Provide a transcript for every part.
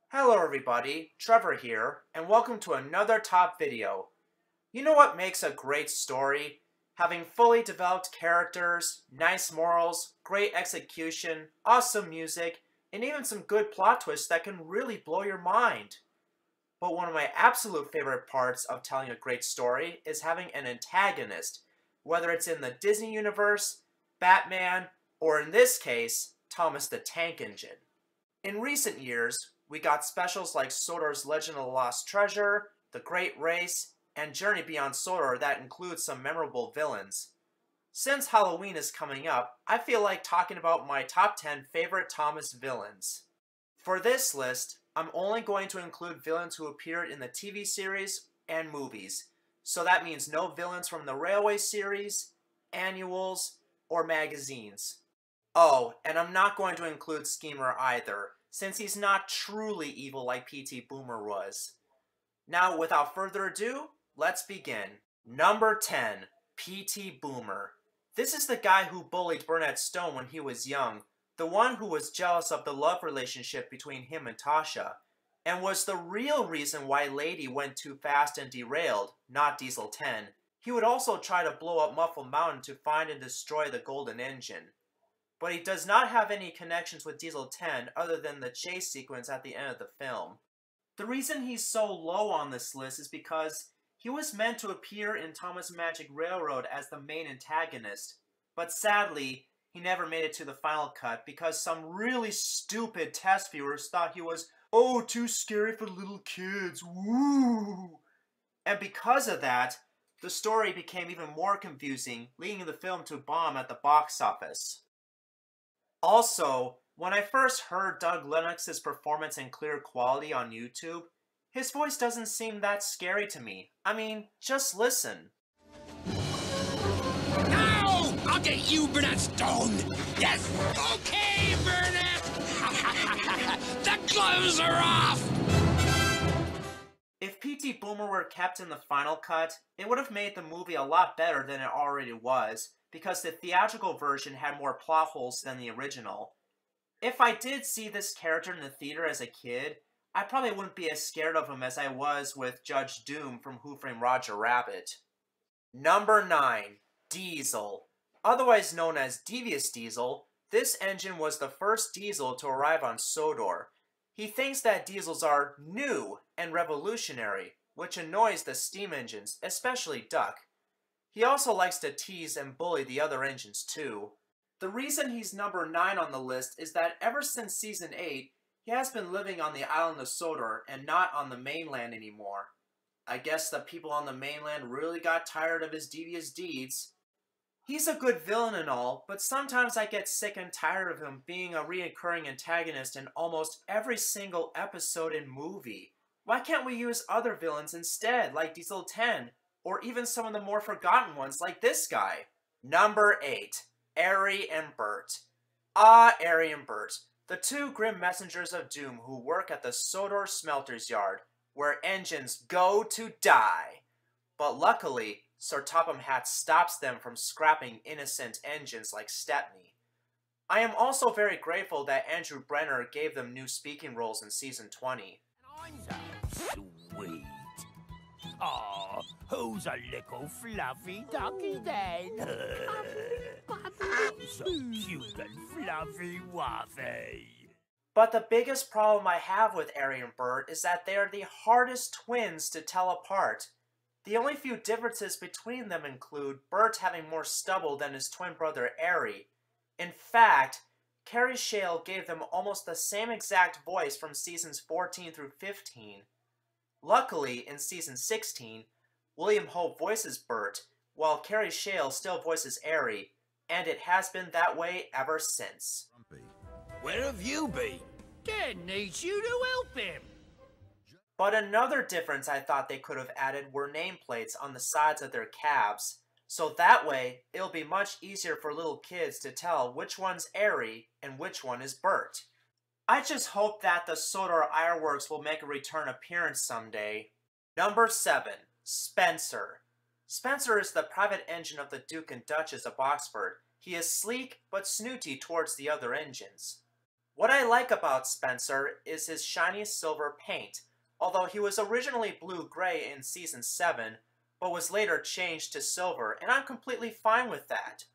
Hello everybody, Trevor here, and welcome to another top video. You know what makes a great story? Having fully developed characters, nice morals, great execution, awesome music, and even some good plot twists that can really blow your mind. But one of my absolute favorite parts of telling a great story is having an antagonist, whether it's in the Disney universe, Batman, or in this case, Thomas the Tank Engine. In recent years, we got specials like Sodor's Legend of the Lost Treasure, The Great Race, and Journey Beyond Sodor that include some memorable villains. Since Halloween is coming up, I feel like talking about my top 10 favorite Thomas villains. For this list, I'm only going to include villains who appeared in the TV series and movies, so that means no villains from the Railway series, annuals, or magazines. Oh, and I'm not going to include Schemer either, since he's not truly evil like Petey Boomer was. Now, without further ado, let's begin. Number 10, Petey Boomer. This is the guy who bullied Burnett Stone when he was young, the one who was jealous of the love relationship between him and Tasha, and was the real reason why Lady went too fast and derailed, not Diesel 10. He would also try to blow up Muffle Mountain to find and destroy the Golden Engine. But he does not have any connections with Diesel 10 other than the chase sequence at the end of the film. The reason he's so low on this list is because he was meant to appear in Thomas Magic Railroad as the main antagonist, but sadly, he never made it to the final cut because some really stupid test viewers thought he was, oh, too scary for little kids, woo! And because of that, the story became even more confusing, leading the film to bomb at the box office. Also, when I first heard Doug Lennox's performance in clear quality on YouTube, his voice doesn't seem that scary to me. I mean, just listen. Now, I'll get you, Burnett Stone! Yes! Okay, Burnett! The gloves are off! If Petey Boomer were kept in the final cut, it would have made the movie a lot better than it already was, because the theatrical version had more plot holes than the original. If I did see this character in the theater as a kid, I probably wouldn't be as scared of him as I was with Judge Doom from Who Framed Roger Rabbit. Number 9. Diesel. Otherwise known as Devious Diesel, this engine was the first diesel to arrive on Sodor. He thinks that diesels are new and revolutionary, which annoys the steam engines, especially Duck. He also likes to tease and bully the other engines too. The reason he's number 9 on the list is that ever since Season 8, he has been living on the island of Sodor and not on the mainland anymore. I guess the people on the mainland really got tired of his devious deeds. He's a good villain and all, but sometimes I get sick and tired of him being a reoccurring antagonist in almost every single episode and movie. Why can't we use other villains instead, like Diesel 10? Or even some of the more forgotten ones like this guy. Number 8. Arry and Bert. Ah, Arry and Bert, the two grim messengers of doom who work at the Sodor Smelter's Yard, where engines go to die. But luckily, Sir Topham Hatt stops them from scrapping innocent engines like Stepney. I am also very grateful that Andrew Brenner gave them new speaking roles in Season 20. Sweet. Aw, who's a little fluffy ducky then? So cute and fluffy wuffy. But the biggest problem I have with Arry and Bert is that they are the hardest twins to tell apart. The only few differences between them include Bert having more stubble than his twin brother Arry. In fact, Carrie Shale gave them almost the same exact voice from seasons 14 through 15. Luckily, in season 16, William Hope voices Bert, while Carrie Shale still voices Arry, and it has been that way ever since. Where have you been? Dad needs you to help him. But another difference I thought they could have added were nameplates on the sides of their cabs, so that way it'll be much easier for little kids to tell which one's Arry and which one is Bert. I just hope that the Sodor Ironworks will make a return appearance someday. Number 7. Spencer. Spencer is the private engine of the Duke and Duchess of Oxford. He is sleek but snooty towards the other engines. What I like about Spencer is his shiny silver paint, although he was originally blue-gray in Season 7, but was later changed to silver, and I'm completely fine with that.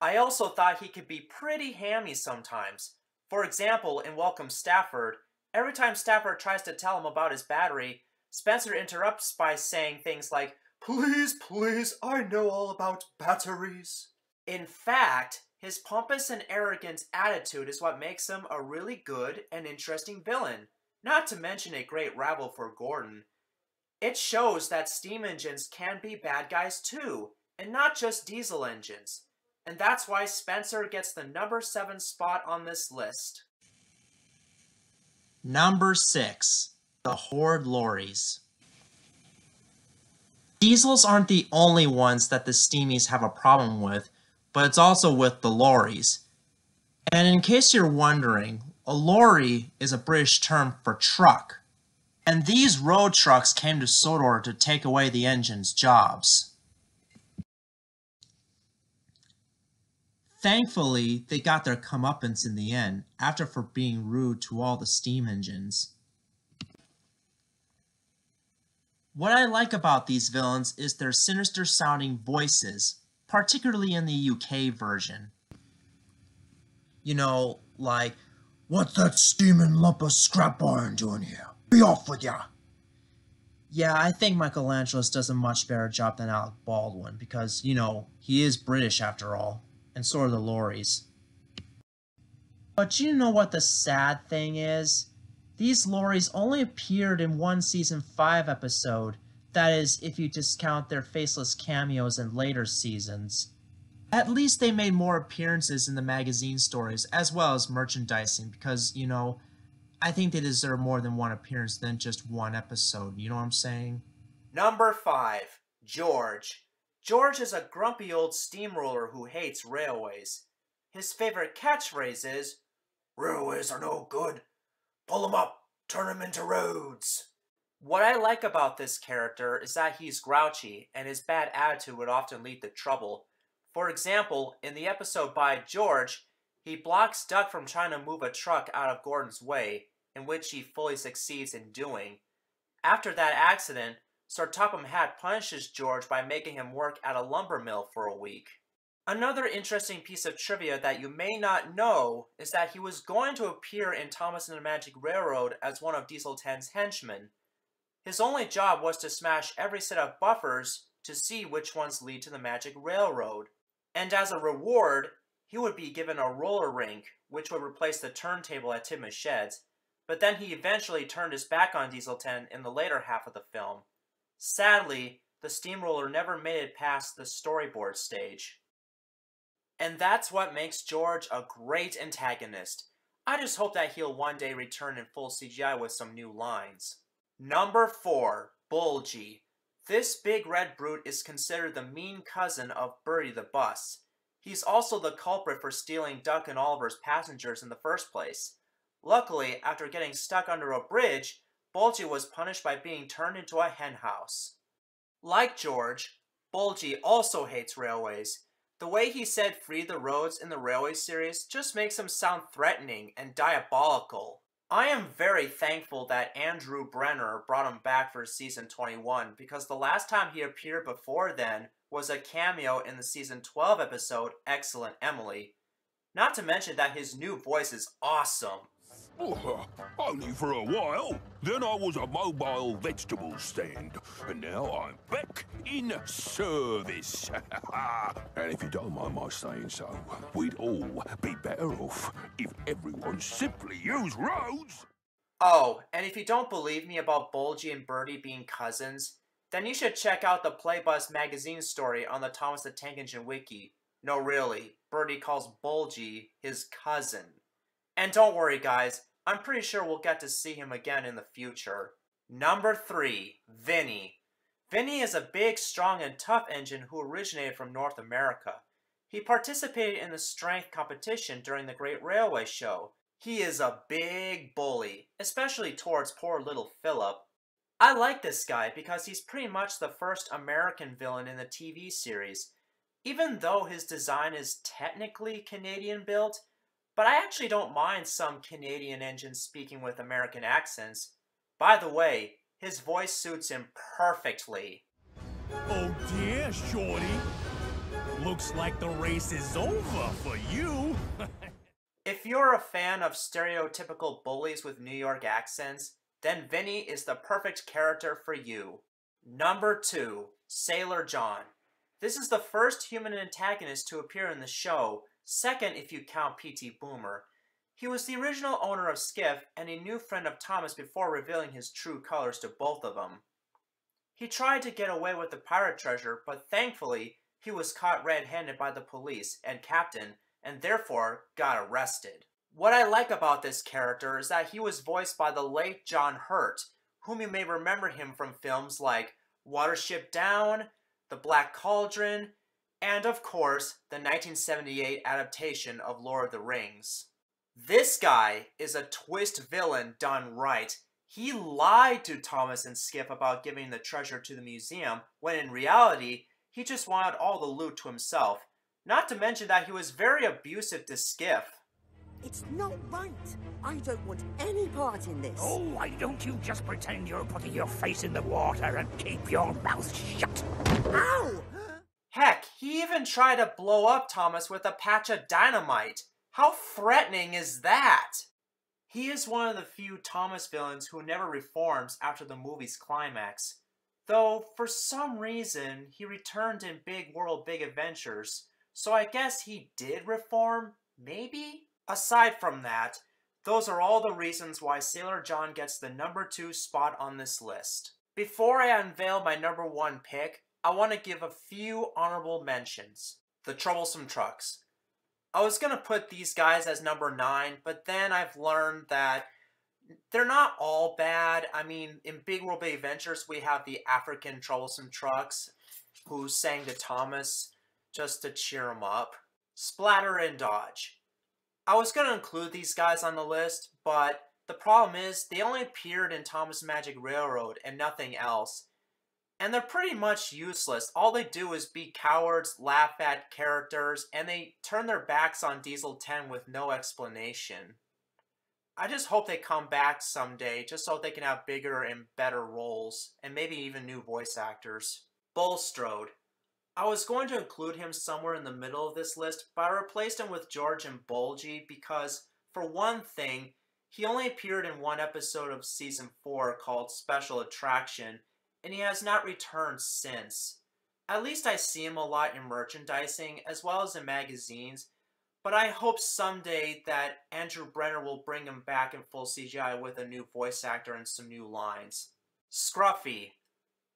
I also thought he could be pretty hammy sometimes. For example, in Welcome Stafford, every time Stafford tries to tell him about his battery, Spencer interrupts by saying things like, "Please, please, I know all about batteries." In fact, his pompous and arrogant attitude is what makes him a really good and interesting villain, not to mention a great rival for Gordon. It shows that steam engines can be bad guys too, and not just diesel engines. And that's why Spencer gets the number 7 spot on this list. Number 6. The Horrid Lorries. Diesels aren't the only ones that the Steamies have a problem with, but it's also with the lorries. And in case you're wondering, a lorry is a British term for truck. And these road trucks came to Sodor to take away the engine's jobs. Thankfully, they got their comeuppance in the end, after for being rude to all the steam engines. What I like about these villains is their sinister-sounding voices, particularly in the UK version. You know, like, "What's that steaming lump of scrap iron doing here? Be off with ya!" Yeah, I think Michelangelos does a much better job than Alec Baldwin, because, you know, he is British after all, and so are the lorries. But you know what the sad thing is? These lorries only appeared in one Season 5 episode, that is, if you discount their faceless cameos in later seasons. At least they made more appearances in the magazine stories, as well as merchandising, because, you know, I think they deserve more than one appearance than just one episode, you know what I'm saying? Number 5. George. George is a grumpy old steamroller who hates railways. His favorite catchphrase is, "Railways are no good. Pull 'em up, turn 'em into roads." What I like about this character is that he's grouchy, and his bad attitude would often lead to trouble. For example, in the episode By George, he blocks Duck from trying to move a truck out of Gordon's way, in which he fully succeeds in doing. After that accident, Sir Topham Hatt punishes George by making him work at a lumber mill for a week. Another interesting piece of trivia that you may not know is that he was going to appear in Thomas and the Magic Railroad as one of Diesel 10's henchmen. His only job was to smash every set of buffers to see which ones lead to the Magic Railroad. And as a reward, he would be given a roller rink, which would replace the turntable at Tidmouth Sheds, but then he eventually turned his back on Diesel 10 in the later half of the film. Sadly, the steamroller never made it past the storyboard stage. And that's what makes George a great antagonist. I just hope that he'll one day return in full CGI with some new lines. Number 4. Bulgy. This big red brute is considered the mean cousin of Bertie the Bus. He's also the culprit for stealing Duck and Oliver's passengers in the first place. Luckily, after getting stuck under a bridge, Bulgy was punished by being turned into a henhouse. Like George, Bulgy also hates railways. The way he said "free the roads" in the Railway series just makes him sound threatening and diabolical. I am very thankful that Andrew Brenner brought him back for Season 21, because the last time he appeared before then was a cameo in the Season 12 episode Excellent Emily. Not to mention that his new voice is awesome. Only for a while. Then I was a mobile vegetable stand, and now I'm back in service. And if you don't mind my saying so, we'd all be better off if everyone simply used roads. Oh, and if you don't believe me about Bulgy and Bertie being cousins, then you should check out the Playbus magazine story on the Thomas the Tank Engine wiki. No, really, Bertie calls Bulgy his cousin. And don't worry, guys, I'm pretty sure we'll get to see him again in the future. Number 3. Vinnie. Vinnie is a big, strong, and tough engine who originated from North America. He participated in the strength competition during the Great Railway Show. He is a big bully, especially towards poor little Philip. I like this guy because he's pretty much the first American villain in the TV series, even though his design is technically Canadian built, but I actually don't mind some Canadian engines speaking with American accents. By the way, his voice suits him perfectly. Oh dear, Shorty. Looks like the race is over for you. If you're a fan of stereotypical bullies with New York accents, then Vinnie is the perfect character for you. Number 2, Sailor John. This is the first human antagonist to appear in the show, second if you count Petey Boomer. He was the original owner of Skiff and a new friend of Thomas before revealing his true colors to both of them. He tried to get away with the pirate treasure, but thankfully, he was caught red-handed by the police and captain, and therefore got arrested. What I like about this character is that he was voiced by the late John Hurt, whom you may remember him from films like Watership Down, The Black Cauldron, and of course, the 1978 adaptation of Lord of the Rings. This guy is a twist villain done right. He lied to Thomas and Skiff about giving the treasure to the museum, when in reality, he just wanted all the loot to himself. Not to mention that he was very abusive to Skiff. It's not right. I don't want any part in this. Oh, why don't you just pretend you're putting your face in the water and keep your mouth shut? Ow! Heck, he even tried to blow up Thomas with a patch of dynamite. How threatening is that? He is one of the few Thomas villains who never reforms after the movie's climax. Though, for some reason, he returned in Big World Big Adventures, so I guess he did reform, maybe? Aside from that, those are all the reasons why Sailor John gets the number 2 spot on this list. Before I unveil my number 1 pick, I want to give a few honorable mentions. The Troublesome Trucks. I was going to put these guys as number 9, but then I've learned that they're not all bad. I mean, in Big World Big Adventures, we have the African Troublesome Trucks, who sang to Thomas just to cheer him up. Splatter and Dodge. I was going to include these guys on the list, but the problem is they only appeared in Thomas Magic Railroad and nothing else. And they're pretty much useless. All they do is be cowards, laugh at characters, and they turn their backs on Diesel 10 with no explanation. I just hope they come back someday, just so they can have bigger and better roles, and maybe even new voice actors. Bulstrode. I was going to include him somewhere in the middle of this list, but I replaced him with George and Bulgy because, for one thing, he only appeared in one episode of Season 4 called Special Attraction, and he has not returned since. At least I see him a lot in merchandising, as well as in magazines, but I hope someday that Andrew Brenner will bring him back in full CGI with a new voice actor and some new lines. Scruffy.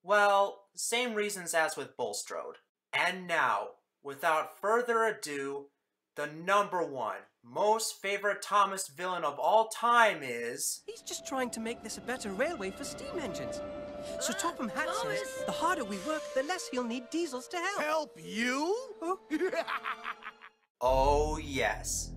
Well, same reasons as with Bulstrode. And now, without further ado, the number 1 most favorite Thomas villain of all time is... He's just trying to make this a better railway for steam engines. So Topham Hatt says, the harder we work, the less he'll need diesels to help. Help you? Oh. Oh yes.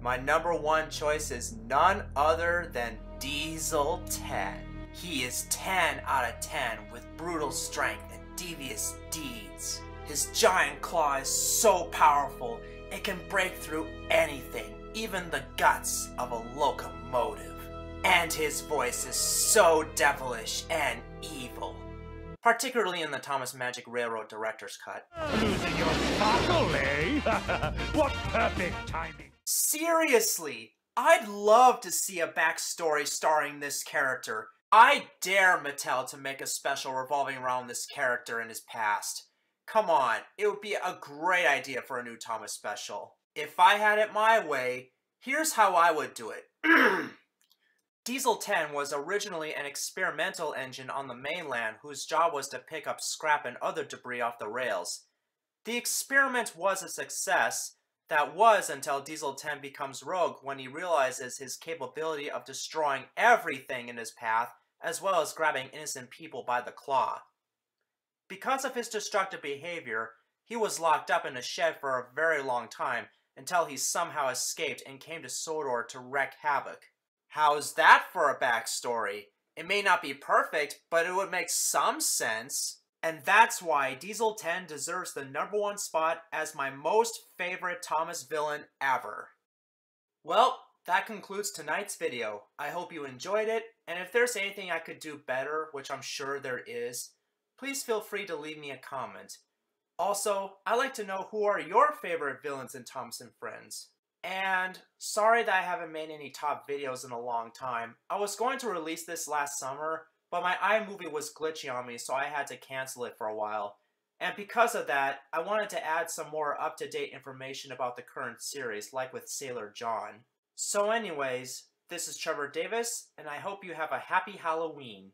My number 1 choice is none other than Diesel 10. He is 10 out of 10 with brutal strength and devious deeds. His giant claw is so powerful, it can break through anything, even the guts of a locomotive. And his voice is so devilish and evil, particularly in the Thomas Magic Railroad Director's Cut. Losing your sparkle, eh? What perfect timing. Seriously, I'd love to see a backstory starring this character. I dare Mattel to make a special revolving around this character and his past. Come on, it would be a great idea for a new Thomas special. If I had it my way, here's how I would do it. Diesel 10 was originally an experimental engine on the mainland whose job was to pick up scrap and other debris off the rails. The experiment was a success. That was until Diesel 10 becomes rogue when he realizes his capability of destroying everything in his path, as well as grabbing innocent people by the claw. Because of his destructive behavior, he was locked up in a shed for a very long time until he somehow escaped and came to Sodor to wreak havoc. How's that for a backstory? It may not be perfect, but it would make some sense. And that's why Diesel 10 deserves the #1 spot as my most favorite Thomas villain ever. Well, that concludes tonight's video. I hope you enjoyed it, and if there's anything I could do better, which I'm sure there is, please feel free to leave me a comment. Also, I'd like to know who are your favorite villains in Thomas & Friends. And sorry that I haven't made any top videos in a long time. I was going to release this last summer, but my iMovie was glitchy on me, so I had to cancel it for a while. And because of that, I wanted to add some more up-to-date information about the current series, like with Sailor John. So anyways, this is Trevor Davis, and I hope you have a happy Halloween.